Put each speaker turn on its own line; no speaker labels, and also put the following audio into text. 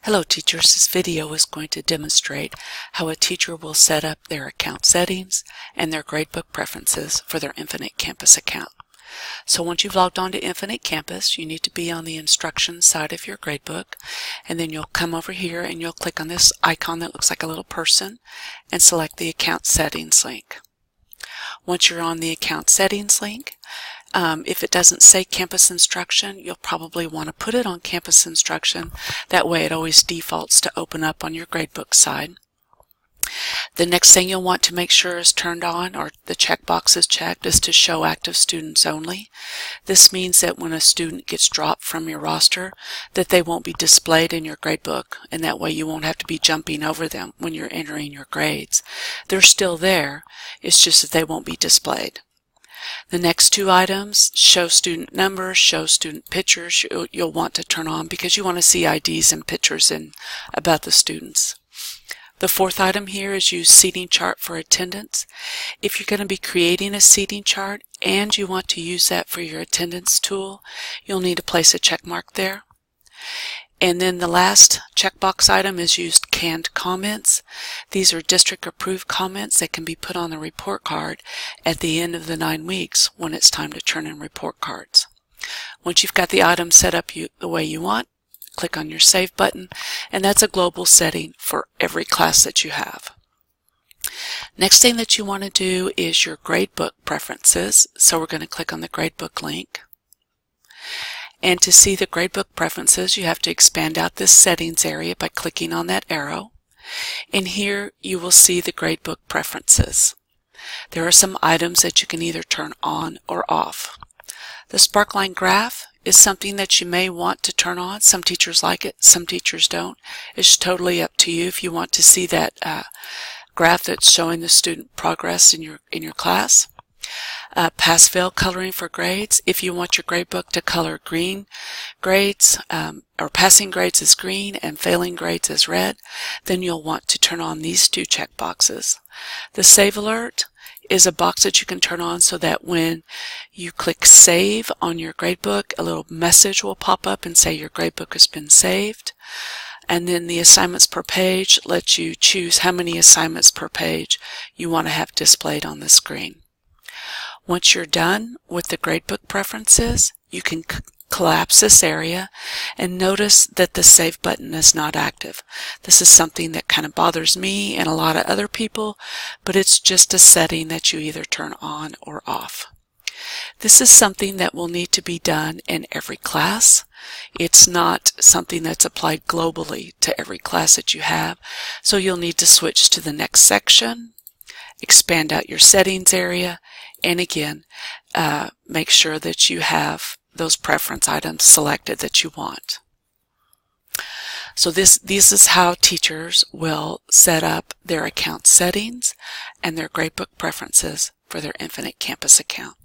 Hello teachers, this video is going to demonstrate how a teacher will set up their account settings and their gradebook preferences for their Infinite Campus account. So once you've logged on to Infinite Campus, you need to be on the instructions side of your gradebook, and then you'll come over here and you'll click on this icon that looks like a little person and select the account settings link. Once you're on the account settings link, if it doesn't say campus instruction, you'll probably want to put it on campus instruction. That way it always defaults to open up on your gradebook side. The next thing you'll want to make sure is turned on, or the checkbox is checked, is to show active students only. This means that when a student gets dropped from your roster, that they won't be displayed in your gradebook, and that way you won't have to be jumping over them when you're entering your grades. They're still there, it's just that they won't be displayed. The next two items, show student numbers, show student pictures, you'll want to turn on because you want to see IDs and pictures about the students. The fourth item here is use seating chart for attendance. If you're going to be creating a seating chart and you want to use that for your attendance tool, you'll need to place a check mark there. And then the last checkbox item is used canned comments. These are district approved comments that can be put on the report card at the end of the 9 weeks when it's time to turn in report cards. Once you've got the item set up the way you want, click on your Save button, and that's a global setting for every class that you have. Next thing that you want to do is your gradebook preferences. So we're going to click on the gradebook link. And to see the gradebook preferences, you have to expand out this settings area by clicking on that arrow. And here you will see the gradebook preferences. There are some items that you can either turn on or off. The sparkline graph is something that you may want to turn on. Some teachers like it, some teachers don't. It's totally up to you if you want to see that graph that's showing the student progress in your class. Pass-fail coloring for grades. If you want your gradebook to color green grades, or passing grades as green and failing grades as red, then you'll want to turn on these two check boxes. The Save Alert is a box that you can turn on so that when you click Save on your gradebook, a little message will pop up and say your gradebook has been saved. And then the assignments per page lets you choose how many assignments per page you want to have displayed on the screen. Once you're done with the gradebook preferences, you can collapse this area and notice that the Save button is not active. This is something that kind of bothers me and a lot of other people, but it's just a setting that you either turn on or off. This is something that will need to be done in every class. It's not something that's applied globally to every class that you have, so you'll need to switch to the next section, expand out your settings area, and again, make sure that you have those preference items selected that you want. So this is how teachers will set up their account settings and their gradebook preferences for their Infinite Campus account.